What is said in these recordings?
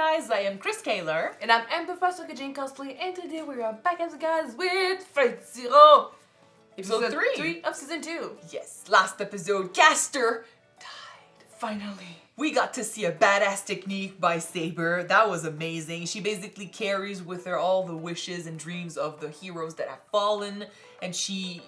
guys, I am Chris Kaler. And I'm Professor Kyuujin Cosplay, and today we are back as guys with Fight Zero! Episode 3 of Season 2. Yes, last episode, Caster died. Finally. We got to see a badass technique by Saber. That was amazing. She basically carries with her all the wishes and dreams of the heroes that have fallen, and she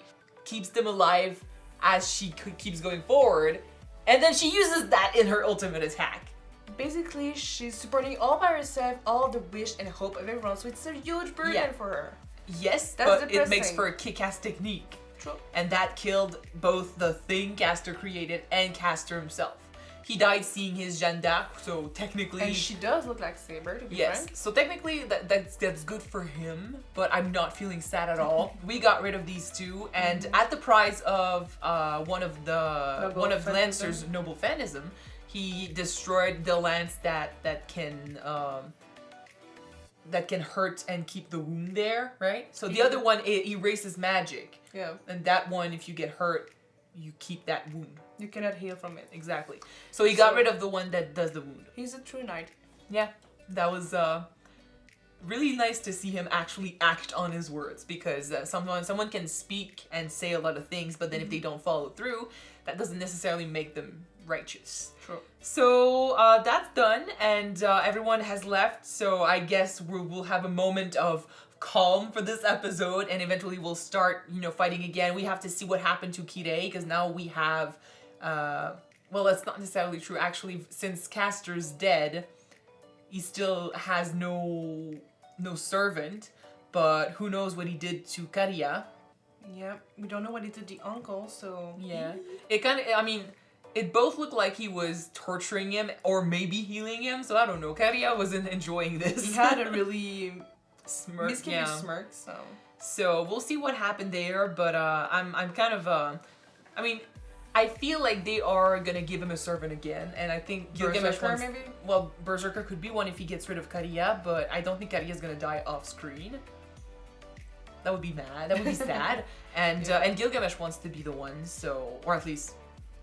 keeps them alive as she keeps going forward. And then she uses that in her ultimate attack. Basically, she's supporting all by herself, all the wish and hope of everyone, so it's a huge burden for her. Yes, that's but it makes for a kick-ass technique. True. And that killed both the thing Caster created and Caster himself. He died seeing his Jeanne d'Arc, so technically... And she does look like Saber, to be frank. So technically that's good for him, but I'm not feeling sad at all. We got rid of these two, and at the price of one of Lancer's noble fanism, he destroyed the lance that can hurt and keep the wound there, right? So the other one, it erases magic. Yeah. And that one, if you get hurt, you keep that wound. You cannot heal from it. Exactly. So he got rid of the one that does the wound. He's a true knight. Yeah. That was really nice to see him actually act on his words, because someone can speak and say a lot of things, but then if they don't follow through, that doesn't necessarily make them righteous. True. So that's done, and everyone has left, so I guess we'll have a moment of calm for this episode, and eventually we'll start, fighting again. We have to see what happened to Kirei, because now we have, well, that's not necessarily true. Actually, since Caster's dead, he still has no servant, but who knows what he did to Karia. Yeah, we don't know what he did to the uncle, so... Yeah. It both looked like he was torturing him, or maybe healing him, so I don't know. Karia wasn't enjoying this. He had a really... smirk, smirk, so... So, we'll see what happened there, but I'm kind of, I feel like they are gonna give him a servant again, and I think Gilgamesh Berserker, maybe? Well, Berserker could be one if he gets rid of Karia, but I don't think Karia's gonna die off screen. That would be mad. That would be sad. And and Gilgamesh wants to be the one, so, or at least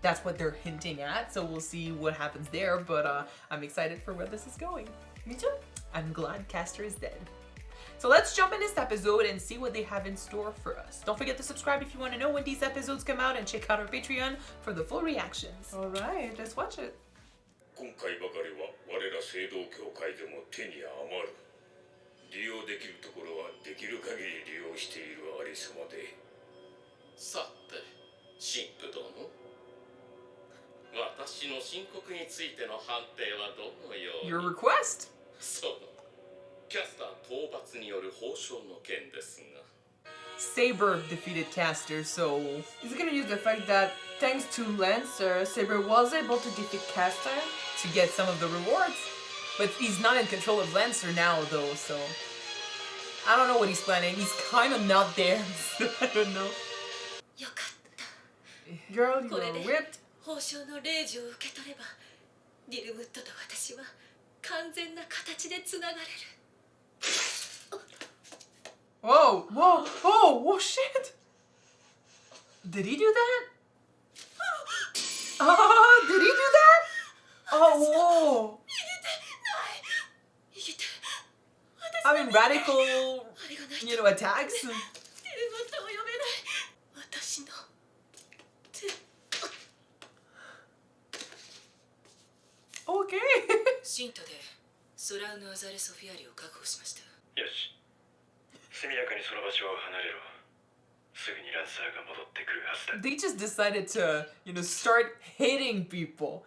that's what they're hinting at. So we'll see what happens there. But I'm excited for where this is going. Me too. I'm glad Caster is dead. So let's jump in this episode and see what they have in store for us. Don't forget to subscribe if you want to know when these episodes come out, and check out our Patreon for the full reactions. All right, let's watch it. 今回ばかりは我ら聖堂教会でも手に余る。利用できるところはできる限り利用しているありさまで。さて、神父殿。私の申告についての判定はどのように？ Your request? そう。キャスター討伐による報奨の件ですが。Saber defeated Caster, so... He's gonna use the fact that, thanks to Lancer, Saber was able to defeat Caster to get some of the rewards. But he's not in control of Lancer now, though, so... I don't know what he's planning. He's kind of not there, so I don't know. Girl, you are whipped. 報奨の令状を受け取れば、ディルムットと私は完全な形でつながれる。 Whoa, whoa, whoa, whoa, shit! Did he do that? Did he do that? Oh, whoa! I mean, radical, attacks? Okay. 信徒でソラウのアザレソフィアリを確保しました。よし。速やかにその場所を離れろ。すぐにランサーが戻ってくるはずだ。 They just decided to, start hitting people.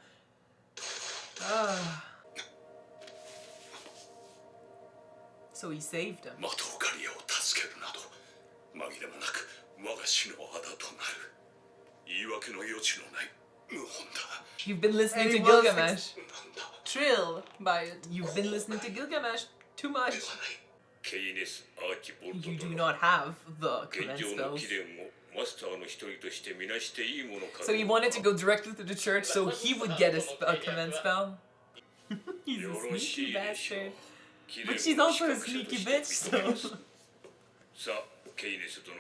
So he saved him. マトウガリアを助けるなど、紛れもなく我が死の仇となる。言い訳の余地のない無本だ。 You've been listening to And he was Gilgamesh. Thrilled by it. You've been listening to Gilgamesh too much. ケイネス・アーチボルト You do 殿。 not have the 現 command 状の spells. 貴殿をマスターの一人としてみなしていいものか。 So he wanted to go directly to the church so he would get a command spell. He's a sneaky bastard. But she's also a sneaky bitch, so... さあ、ケイネス殿、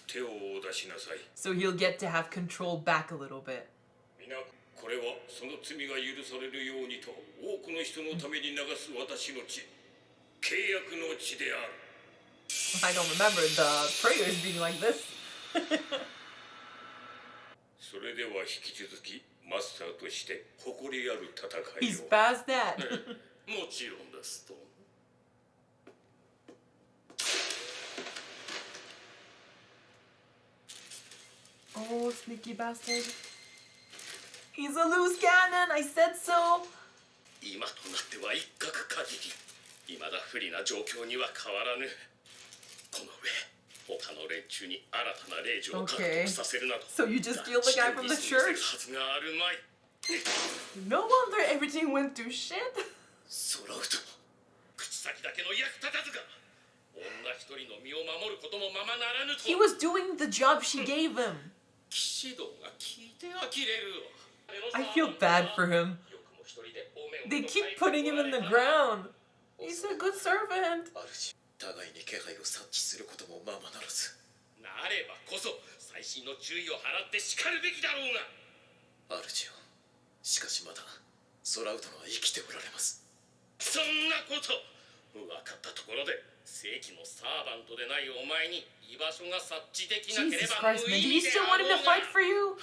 手をお出しなさい。 So he'll get to have control back a little bit. 皆これはその罪が許されるようにと多くの人のために流す私の血、契約の血である。 I don't remember the prayers being like this. それでは引き続きマスターとして誇りある戦い He's を。 past that. もちろんですと。 Oh, sneaky bastard. He's a loose cannon, I said so. 今となっては一角限り、未だ不利な状況には変わらぬ。この上、他の連中に新たな令状を獲得させるなど、 So you just killed the guy from the 断じて見せる church? はずがあるまい。 No wonder everything went to shit. 空うと口先だけの役立たずが、女一人の身を守ることもままならぬと。 He was doing the job she gave him. 騎士道が聞いて呆れるわ。 I feel bad for him. よくも一人でお目を They keep putting him in the ground. He's a good servant. 主、互いに気配を察知することもままならず。なればこそ細心の注意を払って叱るべきだろうが。主よ、しかしまだ空ウトのは生きておられます。そんなこと分かったところで、正規のサーバントでないお前に居場所が察知できなけれ Jesus ば Christ, 無 man. Do 意 you 味で still あ want him ろ to うが。 fight for you?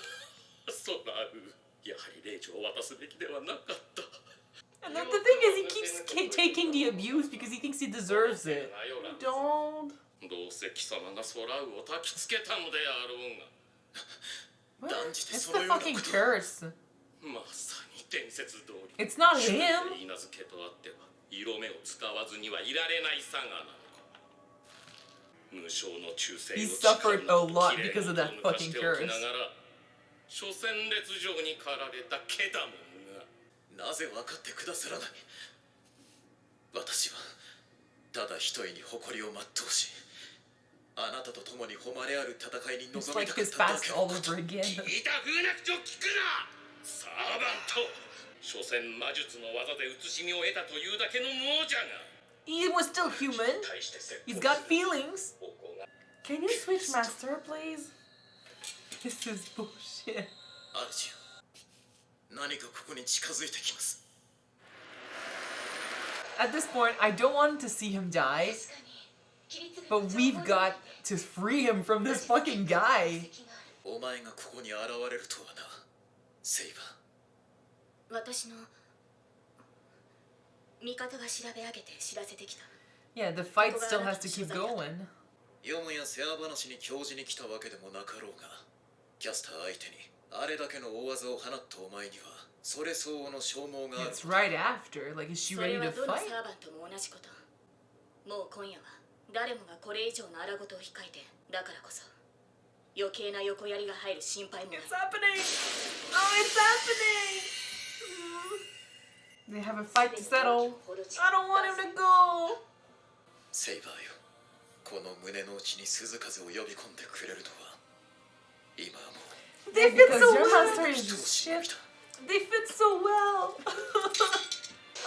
そらう、やはり令状を渡すべきではなかった。 And the thing is, he keeps taking the abuse because he thinks he deserves it. Don't. どうせ貴様が空うを焚きつけたのであろうが。 What? 断じて It's そ the のような fucking こと。 curse. まさに伝説通り。 It's not 主 him. の言い名付けとあっては色目を使わずにはいられないさがなの。無償の忠誠を He suffered a lot because of that fucking curse. 諸戦列状に駆られたケダモンが。なぜ分かってくださらない。私はただ一重に誇りを全うし、あなたと共に誉れある戦いに臨 It's み like たかっ his ただ past け all のこと。 over again. 聞いた風な口を聞くな。サーバント、所詮魔術の技で慈しみを得たというだけのものじゃが。 He was still human. 対して説 He's 法 got する feelings. 方向が Can you switch master, please? This is bullshit. 主よ、何かここに近づいてきます。 At this point, I don't want to see him die, 確かに規律が but we've got to free him from this fucking guy. お前がここに現れるとはな、セイバー。私の味方が調べ上げて知らせてきた。 Yeah, the fight still has to keep going. よもや世話話に教授に来たわけでもなかろうが、キャスター相手にあれだけの大技を放ったお前にはそれ相応の消耗がある。 It's right after. Like, is she そ ready れ to はどの fight? サーバントも同じこと。もう今夜は誰もがこれ以上の荒事を控えて、だからこそ余計な横やりが入る心配もない。 It's happening! Oh, it's happening! They have a fight to settle. I don't want him to go! セイバーよ、この胸の内に鈴風を呼び込んでくれるのは今はもう They fit Because so your well! master is 人を just しのぎ shit. だ。 They fit so well!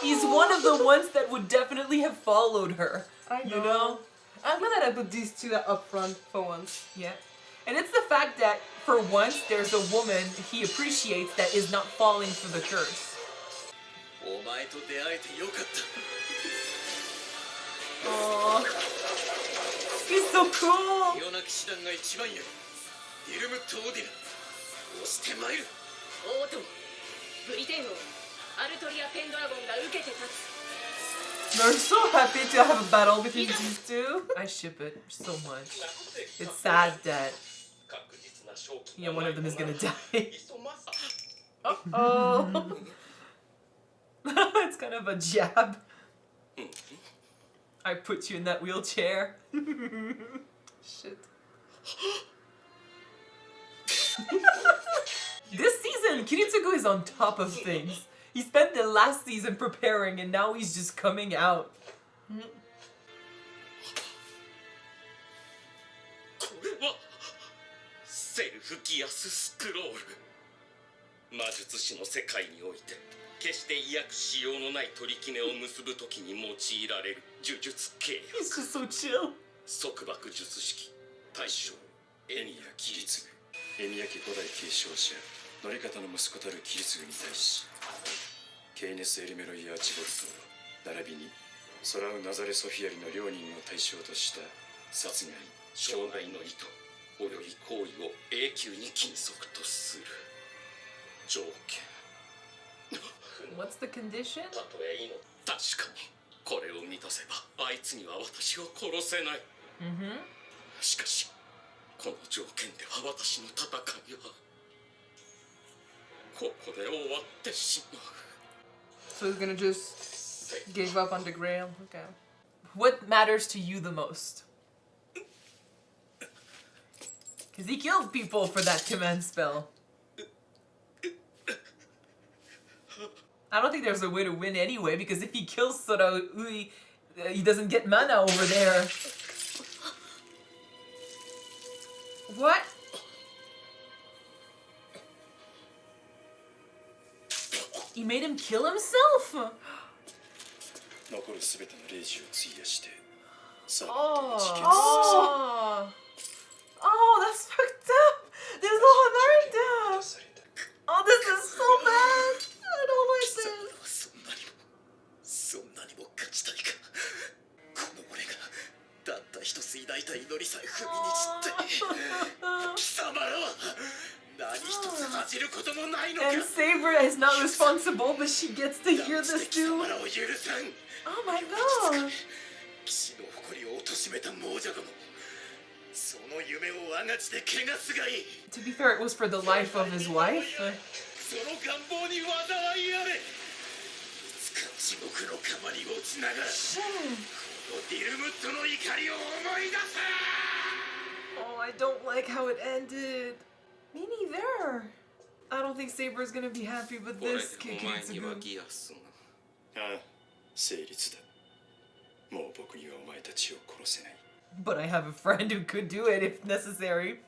He's one of the ones that would definitely have followed her. I know. You know? I'm glad that I put these two up front for once. Yeah. And it's the fact that, for once, there's a woman he appreciates that is not falling for the curse. お前と出会えてよかった。 Aww. He's so cool! 夜な騎士団が一番や。ディルムット・オーディナ、押してまいる。おーと、ブリテン王、アルトリア・ペンドラゴンが受けて立つ。 They're so happy to have a battle between these two. I ship it so much. It's sad that, 確実な勝機 you know, one of them is gonna die. 急まさ Oh! It's kind of a jab. I put you in that wheelchair. Shit. This season, Kiritsugu is on top of things. He spent the last season preparing and now he's just coming out. これはセルフギアススクロール。魔術師の世界において決して医薬しようのない取り決めを結ぶときに用いられる呪術契 He's 約。 just so chill. 束縛術式大将エニア・キリツグ。エミヤ家古代継承者乗り方の息子たるキリツグに対し、ケイネス・エルメロイ・アーチボルト並びにソラウ・ナザレ・ソフィアリの両人を対象とした殺害、傷害の意図および行為を永久に禁則とする条件。 What's the condition? たとえいの確かにこれを満たせばあいつには私を殺せない。しかしこの条件では私の戦いはここで終わってしまう。 So he's gonna just give up on the grail. Okay. What matters to you the most? Because he killed people for that command spell. I don't think there's a way to win anyway, because if he kills Sora Ui, he doesn't get mana over there. What? He made him kill himself? 残るすべての霊児を費やしてさら Oh. に自決 Oh. Oh, that's fucked up. There's a whole another death. された。 Oh, this is so bad. I don't like this. そんなにも勝ちたいか。この俺がたった一つ抱いた祈りさえ踏みにじって貴様らは何一つ恥じることもないのか。 And Saber is not responsible, but she gets to hear 断じ this て貴様 too. らを許さん。 Oh my gosh. 騎士の誇りを貶めた亡者ども。その夢をあがちで汚すがいい。 To be fair, it was for the life of his wife. その願望に災いあれ。いつか地獄の釜に落ちながら。 Shit. このディルムットの怒りを思い出せ。 Oh, I don't like how it ended. Me neither. I don't think Saber's gonna be happy with これで this お前には Kiritsugu. ギアスがああ、成立だ。もう僕にはお前たちを殺せない。 But I have a friend who could do it if necessary.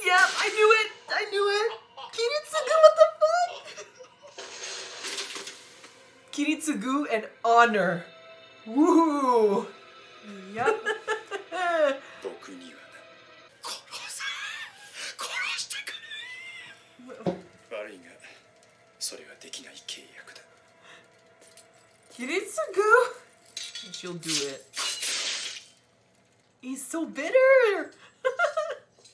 Yep, I knew it! I knew it! Kiritsugu, what the fuck? Kiritsugu and honor. Woohoo! Yep. 僕には殺してくれ。な。悪いが、それはできない契約だ。 Kiritsugu! She'll do it. He's so bitter!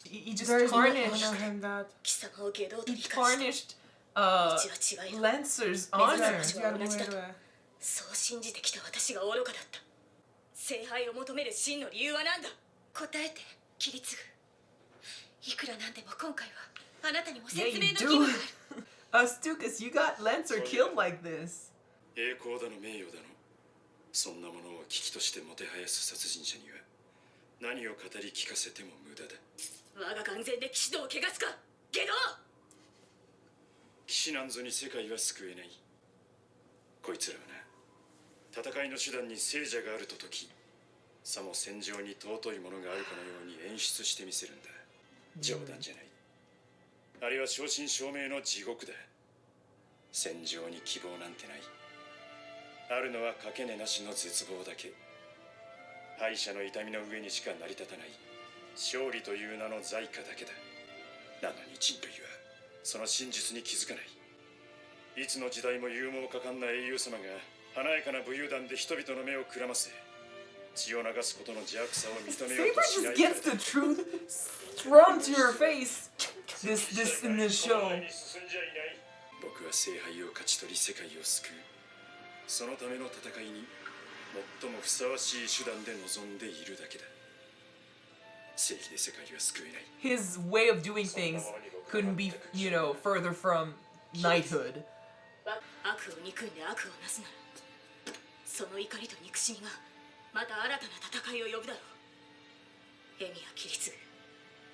he just There's no tarnished. honor in that. 貴様を下道と He 理解して tarnished 道は違いよ Lancer's 目指 honor. す You 場所 gotta は同 move じだ right と away. そう信じてきた私が愚かだった聖杯を求める真の理由は何だ答えてキリツグいくらなんでも今回はあなたにも Yeah, 説明 you の義務 do. がある Astukas, you got Lancer killed like this. 栄光だの名誉だの、そんなものを危機としてもてはやす殺人者には何を語り聞かせても無駄だ。我が完全で騎士道を汚すか下道騎士なんぞに世界は救えない。こいつらはな、戦いの手段に聖者があると説き、さも戦場に尊いものがあるかのように演出してみせるんだ。冗談じゃない。あれは正真正銘の地獄だ。戦場に希望なんてない。あるのはかけねなしの絶望だけ。敗者の痛みの上にしか成り立たない勝利という名の在価だけだ。なのに人類はその真実に気づかない。いつの時代も勇猛果敢な英雄様が華やかな武勇団で人々の目をくらませ、血を流すことの邪悪さを認めよう Saber としな just いから gets the truth thrown to her face. This in this show. 僕は聖杯を勝ち取り世界を救う。そのための戦いに最もふさわしい手段で臨んでいるだけだ。正義で世界は救えない。 His way of doing things couldn't be, further from knighthood. 悪を憎んで悪をなすならその怒りと憎しみがまた新たな戦いを呼ぶだろう。エミやキリツグ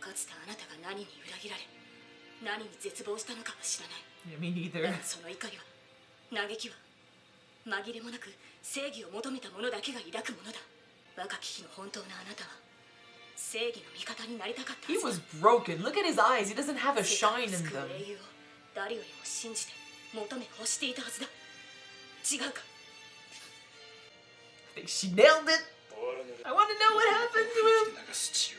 かつてあなたが何に裏切られ何に絶望したのかは知らない。 Yeah, me だ neither. がその怒りは嘆きは紛れもなく正義を求めた者だけが抱くものだ。若き日の本当のあなたは正義の味方になりたかった He は was ずだ。 broken. Look at his eyes. He doesn't have a 世界 shine を in 救う them. 英雄を誰よりも信じて求め欲していたはずだ。違うか。 I think she nailed it. I want to know what happened to him. 流す血を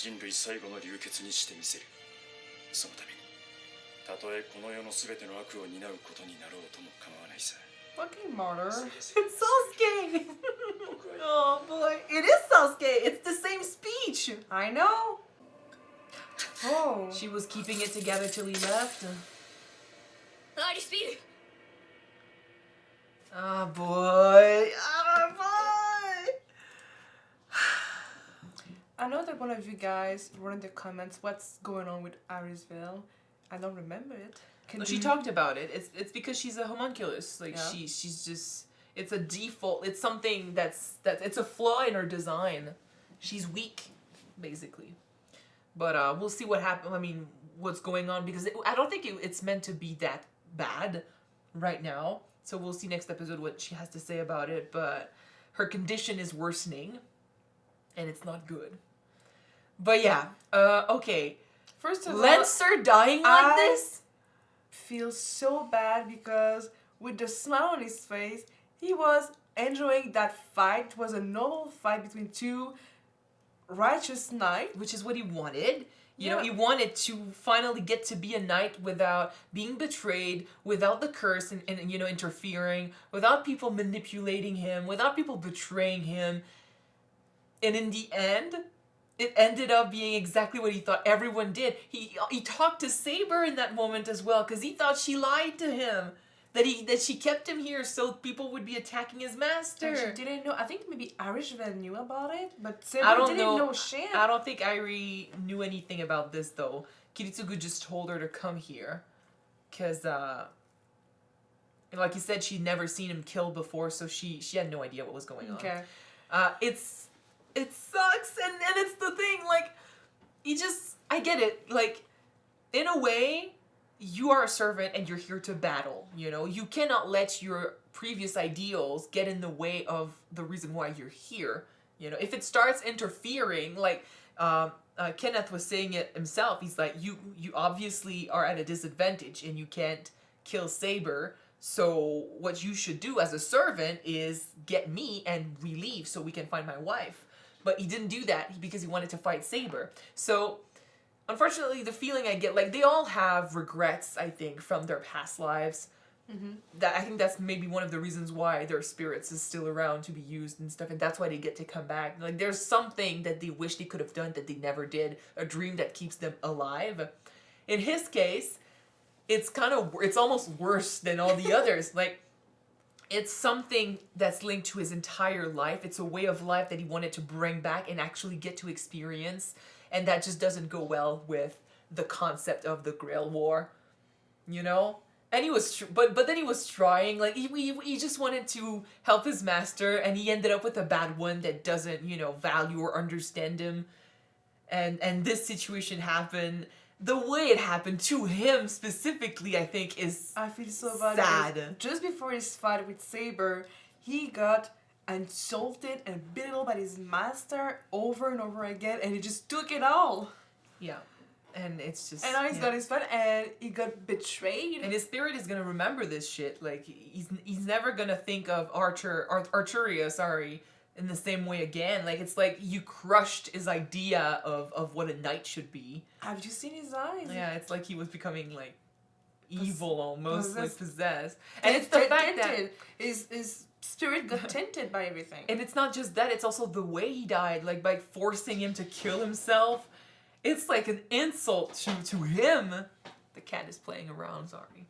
人類最後の流血にしてみせる。そのためにたとえこの世の全ての悪を担うことになろうとも構わないさ。 Fucking martyr. It's Sasuke! Oh boy, it is Sasuke! It's the same speech! I know. Oh. She was keeping it together till he left. アリスピール Oh boy. Oh boy. Another one of you guys wrote in the comments what's going on with Arisville. I don't remember it. No, she talked about it. It's because she's a homunculus. Like Yeah. she's just, it's a default. It's something that's it's a flaw in her design. She's weak, basically. But we'll see what happens. I mean, what's going on, because I don't think it's meant to be that bad right now. So we'll see next episode what she has to say about it. But her condition is worsening, and it's not good. But yeah, okay. First of all, Lancer dying like I- this? feel so bad because with the smile on his face, he was enjoying that fight. It was a normal fight between two righteous knights. Which is what he wanted. You know, Yeah. he wanted to finally get to be a knight without being betrayed, without the curse and you know, interfering, without people manipulating him, without people betraying him. And in the end, it ended up being exactly what he thought everyone did. He talked to Saber in that moment as well, because he thought she lied to him. That she kept him here so people would be attacking his master. And she didn't know. I think maybe Irishman knew about it, but Saber I don't didn't know. know shit. I don't think Irie knew anything about this though. Kiritsugu just told her to come here, cause like you said, she'd never seen him killed before, so she had no idea what was going on. Okay. It sucks, and it's the thing, like, I get it, like, in a way, you are a servant and you're here to battle, you know? You cannot let your previous ideals get in the way of the reason why you're here, you know? If it starts interfering, like, Kenneth was saying it himself, he's like, you obviously are at a disadvantage and you can't kill Saber, so what you should do as a servant is get me and we leave so we can find my wife. But he didn't do that because he wanted to fight Saber. So, unfortunately, the feeling I get, like, they all have regrets, I think, from their past lives. That I think that's maybe one of the reasons why their spirits is still around to be used and stuff, and that's why they get to come back. Like, there's something that they wish they could have done that they never did, a dream that keeps them alive. In his case, it's almost worse than all the others. Like, it's something that's linked to his entire life. It's a way of life that he wanted to bring back and actually get to experience. And that just doesn't go well with the concept of the Grail War, you know? And he was, but then he was trying, like, he just wanted to help his master, and he ended up with a bad one that doesn't, you know, value or understand him. And this situation happened. The way it happened to him specifically, I think, is I feel so bad. sad. because Just before his fight with Saber, he got insulted and belittled by his master over and over again, and he just took it all. Yeah. And it's just... And now he's yeah. got his fight, and he got betrayed. And his spirit is gonna remember this shit. Like, he's never gonna think of Arturia, in the same way again. Like, it's like you crushed his idea of what a knight should be. Have you seen his eyes? Yeah, it's like he was becoming, like, evil almost, like, possessed. possessed. And it's the fact that... tinted. His spirit got tinted by everything. And it's not just that, it's also the way he died. Like, by forcing him to kill himself. It's like an insult to him. The cat is playing around, sorry.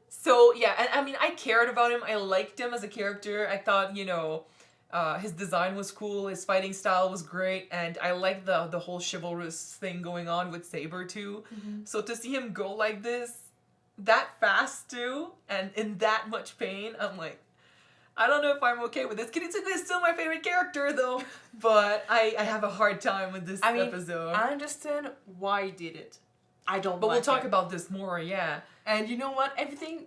So, yeah, and I mean, I cared about him. I liked him as a character. I thought, you know, his design was cool. His fighting style was great. And I liked the whole chivalrous thing going on with Saber, too. So to see him go like this, that fast, too, and in that much pain, I'm like, I don't know if I'm okay with this. Kiritsugu is still my favorite character, though. But I have a hard time with this episode. I understand why he did it. I don't But like we'll talk it. about this more, yeah. And you know what? Everything...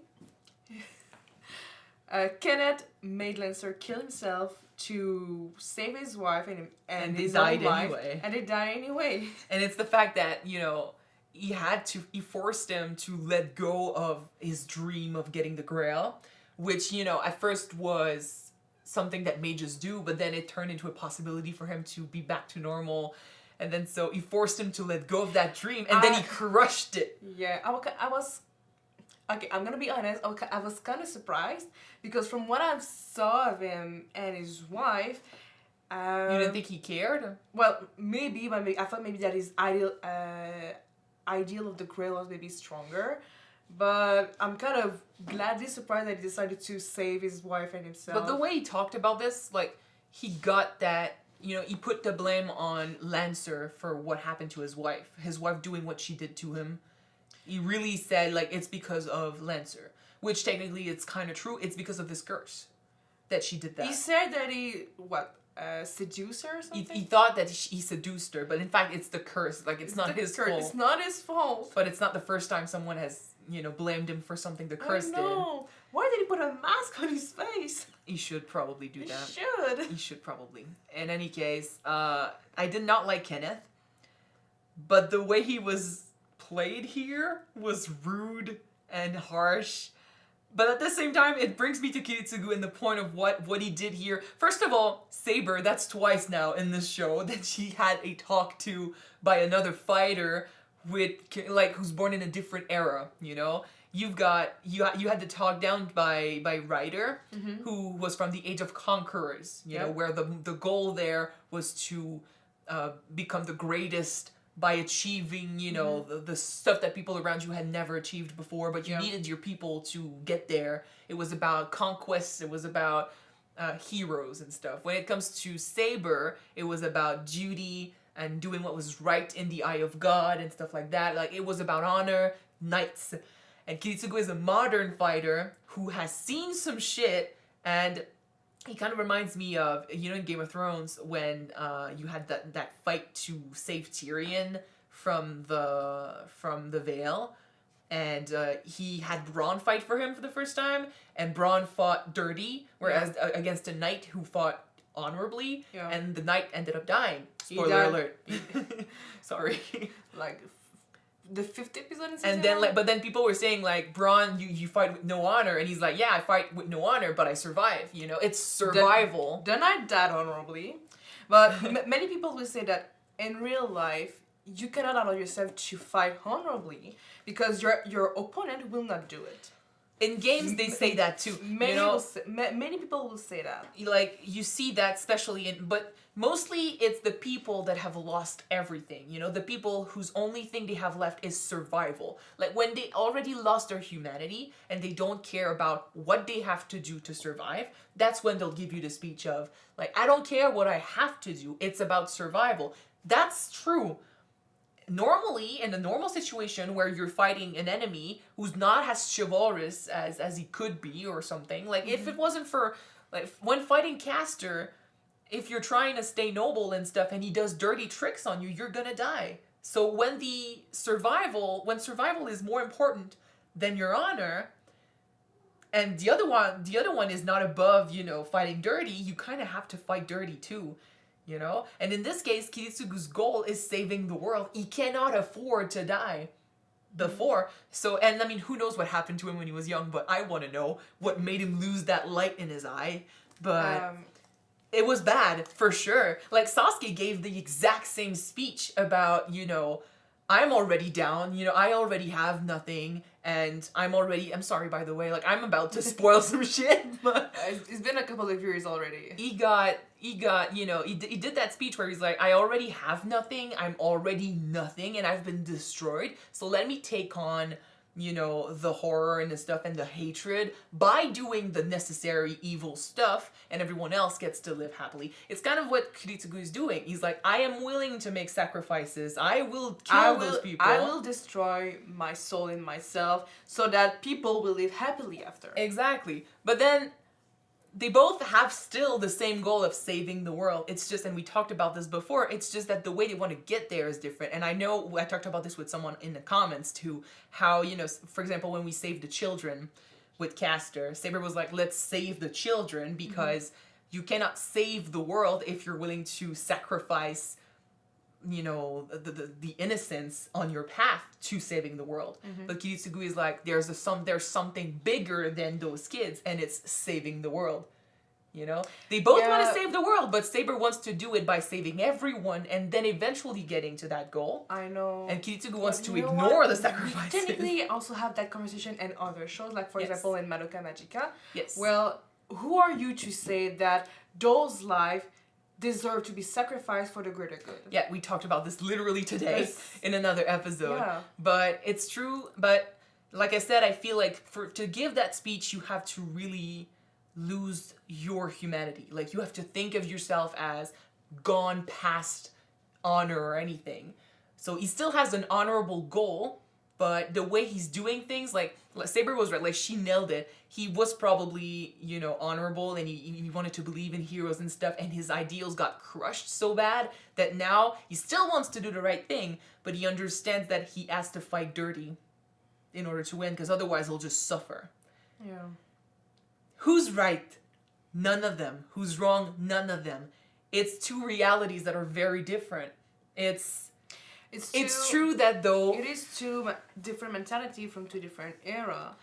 Kenneth made Lancer kill himself to save his wife and they his died own life, anyway. And they died anyway. And it's the fact that, you know, he forced him to let go of his dream of getting the Grail, which, you know, at first was something that mages do, but then it turned into a possibility for him to be back to normal And then so he forced him to let go of that dream, and then he crushed it. Yeah, I was. Okay, I'm gonna be honest. Okay, I was kind of surprised because from what I saw of him and his wife, You didn't think he cared? well, maybe, but I thought maybe that his ideal of the Grail was maybe stronger. But I'm kind of gladly surprised that he decided to save his wife and himself. But the way he talked about this, like, he got that, you know, he put the blame on Lancer for what happened to his wife doing what she did to him. He really said, like, it's because of Lancer, which technically it's kind of true. It's because of this curse that she did that. He said that he, seduced her or something? He thought that he seduced her, but in fact, it's the curse. Like, it's not the his curse. fault. It's not his fault. But it's not the first time someone has, you know, blamed him for something the curse did. No. Why did he put a mask on his face? He should probably do He that. should. He should probably. In any case, I did not like Kenneth, but the way he was played here was rude and harsh. But at the same time, it brings me to Kiritsugu in the point of what he did here. First of all, Saber, that's twice now in this show that she had a talk to by another fighter with, like, who's born in a different era, you know? You had the talk down by Ryder, who was from the Age of Conquerors, you know, where the goal there was to become the greatest by achieving, you know, the stuff that people around you had never achieved before, but you needed your people to get there. It was about conquests, it was about heroes and stuff. When it comes to Saber, it was about duty and doing what was right in the eye of God and stuff like that. Like, it was about honor, knights. And Kiritsugu is a modern fighter who has seen some shit, and he kind of reminds me of, you know, in Game of Thrones when you had that fight to save Tyrion from the Vale, and he had Bronn fight for him for the first time, and Bronn fought dirty, whereas against a knight who fought honorably, and the knight ended up dying. Spoiler alert. Sorry. Like the 5th episode in season And then, 1? but then people were saying, like, Bronn, you fight with no honor, and he's like, yeah, I fight with no honor, but I survive. You know, it's survival. The knight died honorably, but many people will say that in real life you cannot allow yourself to fight honorably because your opponent will not do it. In games, they say that too. Many, you know, many people will say that. like, you see that especially but mostly it's the people that have lost everything, you know, the people whose only thing they have left is survival. Like, when they already lost their humanity and they don't care about what they have to do to survive, that's when they'll give you the speech of, like, I don't care what I have to do, it's about survival. That's true. Normally, in a normal situation where you're fighting an enemy who's not as chivalrous as he could be or something, like, if it wasn't for, like, when fighting Castor, if you're trying to stay noble and stuff and he does dirty tricks on you, you're gonna die. So when survival is more important than your honor, and the other one is not above, you know, fighting dirty, you kind of have to fight dirty too. You know? And in this case, Kiritsugu's goal is saving the world. He cannot afford to die before. So, and I mean, who knows what happened to him when he was young, but I want to know what made him lose that light in his eye. But it was bad, for sure. Like, Sasuke gave the exact same speech about, you know, I'm already down, you know, I already have nothing, and I'm sorry, by the way, like, I'm about to spoil some shit, but It's been a couple of years already. he got, you know, he did that speech where he's like, I already have nothing, I'm already nothing, and I've been destroyed, so let me take on, you know, the horror and the stuff and the hatred by doing the necessary evil stuff, and everyone else gets to live happily. It's kind of what Kiritsugu is doing. He's like, I am willing to make sacrifices. I will kill those people. I will destroy my soul in myself so that people will live happily after. Exactly. But then they both have still the same goal of saving the world. It's just, and we talked about this before, it's just that the way they want to get there is different. And I know I talked about this with someone in the comments too, how, you know, for example, when we saved the children with Castor, Saber was like, let's save the children because you cannot save the world if you're willing to sacrifice, you know, the innocence on your path to saving the world. But Kiritsugu is like, there's something bigger than those kids, and it's saving the world. You know, they both want to Yeah. save the world, but Saber wants to do it by saving everyone and then eventually getting to that goal. I know. And Kiritsugu wants But to you know ignore what? the We sacrifices. technically also have that conversation in other shows, like for Yes. example in Madoka Magica. Yes. Well, who are you to say that Doll's life deserve to be sacrificed for the greater good? Yeah, we talked about this literally today Yes. in another episode. Yeah. But it's true. But like I said, I feel like to give that speech, you have to really lose your humanity. Like you have to think of yourself as gone past honor or anything. So he still has an honorable goal, but the way he's doing things, like Saber was right, like she nailed it. He was probably, you know, honorable and he wanted to believe in heroes and stuff, and his ideals got crushed so bad that now he still wants to do the right thing, but he understands that he has to fight dirty in order to win, because otherwise he'll just suffer. Yeah. Who's right? None of them. Who's wrong? None of them. It's two realities that are very different. It's true that though. It is two different mentality from two different era.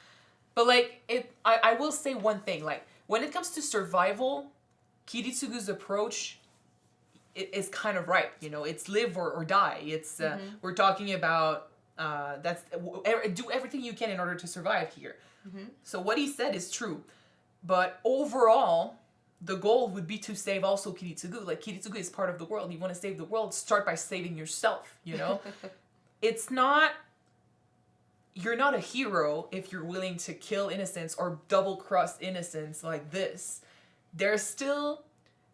But like I will say one thing. Like when it comes to survival, Kiritsugu's approach is kind of right. You know, it's live or die. It's we're talking about do everything you can in order to survive here. So what he said is true. But overall, the goal would be to save also Kiritsugu. Like, Kiritsugu is part of the world. You want to save the world, start by saving yourself, you know? It's not... You're not a hero if you're willing to kill innocents or double-cross innocents like this. There's still...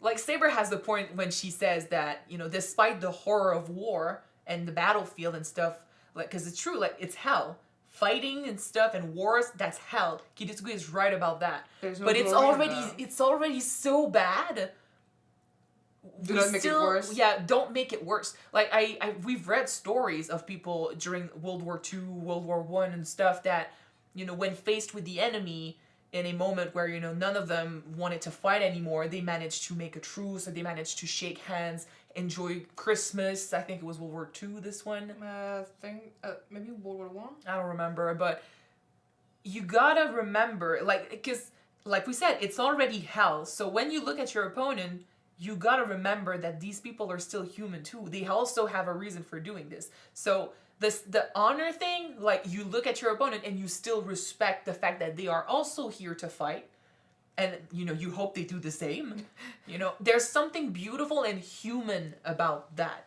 Like, Saber has the point when she says that, you know, despite the horror of war and the battlefield and stuff, like, because it's true, like, it's hell. Fighting and stuff and wars, that's hell. Kiritsugu is right about that. There's no But it's glory in already that. it's already so bad. Do not make it worse. Yeah, don't make it worse. Like we've read stories of people during World War II, World War I and stuff that, you know, when faced with the enemy in a moment where, you know, none of them wanted to fight anymore, they managed to make a truce, or they managed to shake hands, enjoy Christmas. I think it was World War II, this one. Maybe World War One. I don't remember, but you gotta remember, like, because, like we said, it's already hell. So when you look at your opponent, you gotta remember that these people are still human too. They also have a reason for doing this. So the honor thing, like, you look at your opponent and you still respect the fact that they are also here to fight. And, you know, you hope they do the same. You know, there's something beautiful and human about that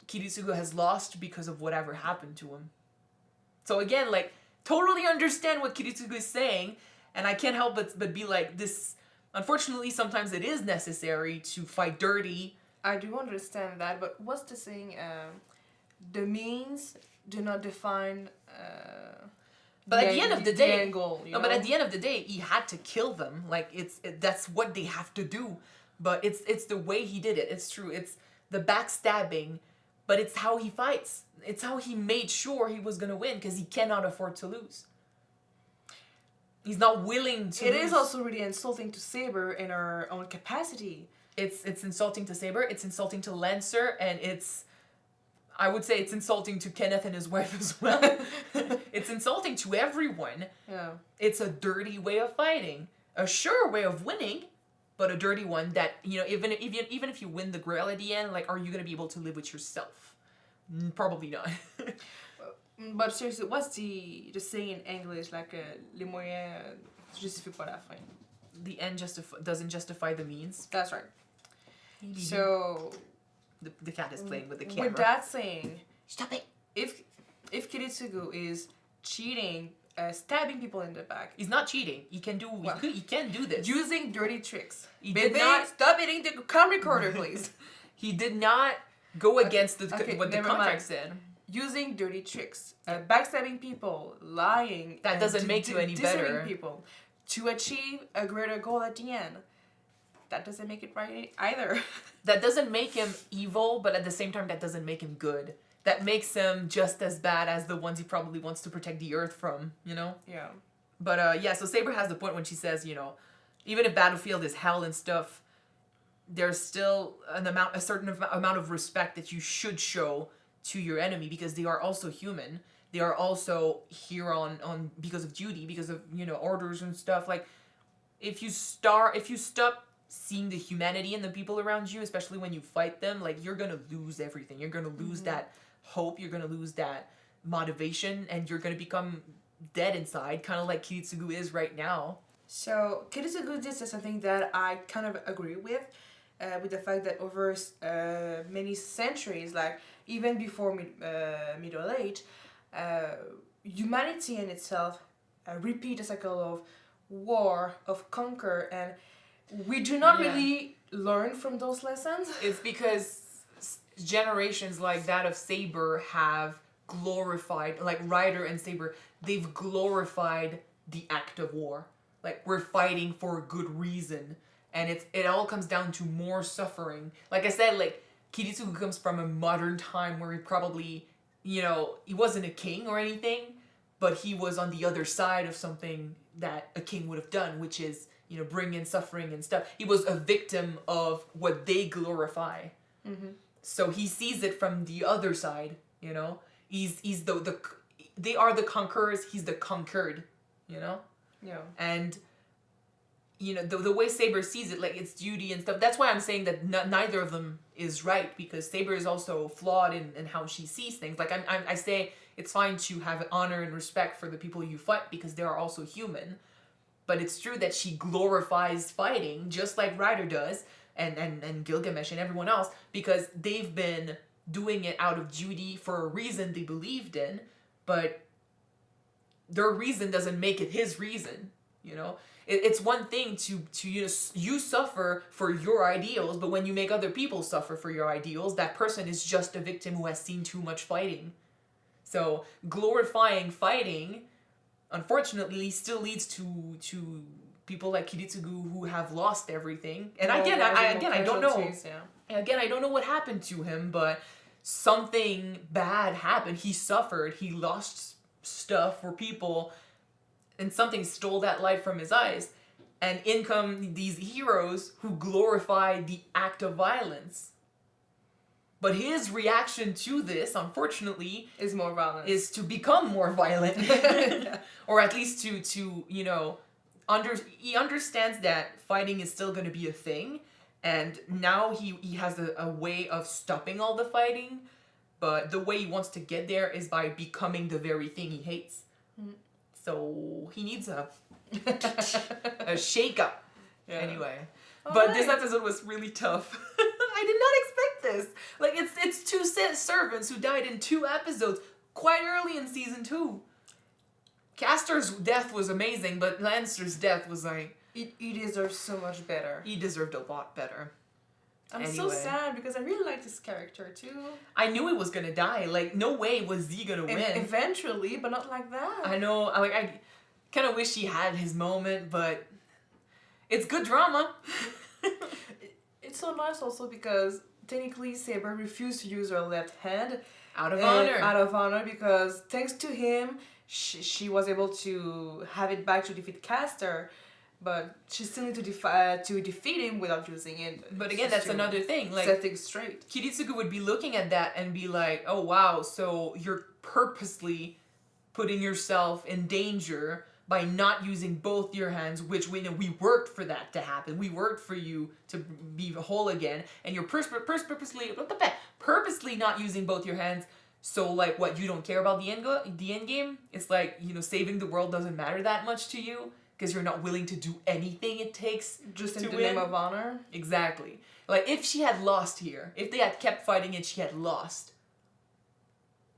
Kiritsugu has lost because of whatever happened to him. So again, like, totally understand what Kiritsugu is saying, and I can't help but be like, this, unfortunately, sometimes it is necessary to fight dirty. I do understand that, but what's the saying? The means do not define. But at the end of the day, end goal, you no, but know? at the end of the day, he had to kill them. Like, that's what they have to do. But it's the way he did it. It's true. It's the backstabbing, but it's how he fights. It's how he made sure he was gonna win, because he cannot afford to lose. He's not willing to. It lose. is also really insulting to Saber in her own capacity. It's insulting to Saber. It's insulting to Lancer, and I would say it's insulting to Kenneth and his wife as well. It's insulting to everyone. Yeah. It's a dirty way of fighting. A sure way of winning, but a dirty one that, you know, even if you win the grail at the end, like, are you going to be able to live with yourself? Probably not. But seriously, what's the saying in English, like, les moyens justifient pas la fin? The end doesn't justify the means. That's right. So, The cat is playing with the camera. with that saying, Stop it. if Kiritsugu is cheating, stabbing people in the back, He's not cheating. He can do he can do this. using dirty tricks. He Baby, did not- stop hitting the cam recorder, please. He did not go against okay, what the never contract mind. said. Using dirty tricks, backstabbing people, lying. That and doesn't make you any deceiving better. people to achieve a greater goal at the end. That doesn't make it right either. That doesn't make him evil, but at the same time, that doesn't make him good. That makes him just as bad as the ones he probably wants to protect the Earth from, you know? Yeah. But yeah, so Saber has the point when she says, you know, even if Battlefield is hell and stuff, there's still a certain amount of respect that you should show to your enemy, because they are also human. They are also here on because of duty, because of, you know, orders and stuff. Like, if you stop seeing the humanity in the people around you, especially when you fight them, like you're gonna lose everything. You're gonna lose that hope. You're gonna lose that motivation, and you're gonna become dead inside, kind of like Kiritsugu is right now. So Kiritsugu did say something that I kind of agree with the fact that over many centuries, like even before Middle Age, humanity in itself repeat a cycle of war, of conquer, and we do not really learn from those lessons. It's because generations like that of Saber have glorified, like Ryder and Saber, they've glorified the act of war. Like, we're fighting for a good reason, and it all comes down to more suffering. Like I said, like, Kiritsugu comes from a modern time where he probably, you know, he wasn't a king or anything, but he was on the other side of something that a king would have done, which is, you know, bring in suffering and stuff. He was a victim of what they glorify. So he sees it from the other side, you know? He's they are the conquerors, he's the conquered, you know? Yeah. And, you know, the way Saber sees it, like, it's duty and stuff. That's why I'm saying that neither of them is right, because Saber is also flawed in how she sees things. Like, I say it's fine to have honor and respect for the people you fight because they are also human. But it's true that she glorifies fighting, just like Ryder does, and Gilgamesh and everyone else, because they've been doing it out of duty for a reason they believed in, but their reason doesn't make it his reason, you know? It's one thing to you know, you suffer for your ideals, but when you make other people suffer for your ideals, that person is just a victim who has seen too much fighting. So glorifying fighting, unfortunately, still leads to people like Kiritsugu who have lost everything. And again, I don't know. Again, I don't know what happened to him, but something bad happened. He suffered. He lost stuff for people, and something stole that light from his eyes. And in come these heroes who glorify the act of violence. But his reaction to this, unfortunately, Is more violent. is to become more violent. Or at least to you know, he understands that fighting is still going to be a thing, and now he has a way of stopping all the fighting, but the way he wants to get there is by becoming the very thing he hates. So he needs a shake up. Anyway. But this episode was really tough. I did not expect this. Like, it's two servants who died in 2 episodes quite early in season 2. Castor's death was amazing, but Lancer's death was like... He deserves so much better. He deserved a lot better. I'm so sad because I really like this character too. I knew he was gonna die. Like, no way was he gonna win. Eventually, but not like that. I know. I kind of wish he had his moment, but it's good drama. It's so nice also because technically Saber refused to use her left hand. Out of honor. Out of honor, because thanks to him, she was able to have it back to defeat Castor. But she still needs to defeat him without using it. But again, that's another thing. Like, set things straight. Kiritsugu would be looking at that and be like, oh wow, so you're purposely putting yourself in danger by not using both your hands, which we worked for that to happen. We worked for you to be whole again, and you're purposely not using both your hands. So, like, what, you don't care about the end game? It's like, you know, saving the world doesn't matter that much to you because you're not willing to do anything it takes just to in the win. name of honor. Exactly. Like, if she had lost here, if they had kept fighting and she had lost,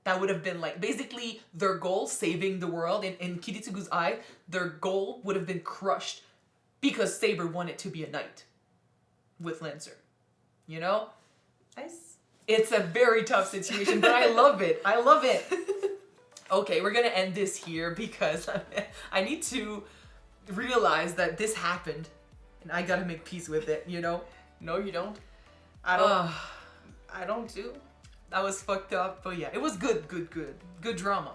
that would have been, like, basically their goal, saving the world. In Kiritsugu's eye, their goal would have been crushed because Saber wanted to be a knight with Lancer. You know? Nice. It's a very tough situation, but I love it. I love it. Okay, we're gonna end this here because I need to realize that this happened and I gotta make peace with it, you know? No, you don't. I don't too. That was fucked up, but yeah, it was good drama.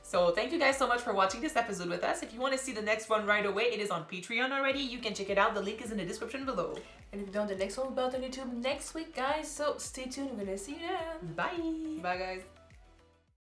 So thank you guys so much for watching this episode with us. If you want to see the next one right away, it is on Patreon already. You can check it out. The link is in the description below. And if you don't, the next one will be out on YouTube next week, guys. So stay tuned. We're gonna see you then. Bye. Bye, guys.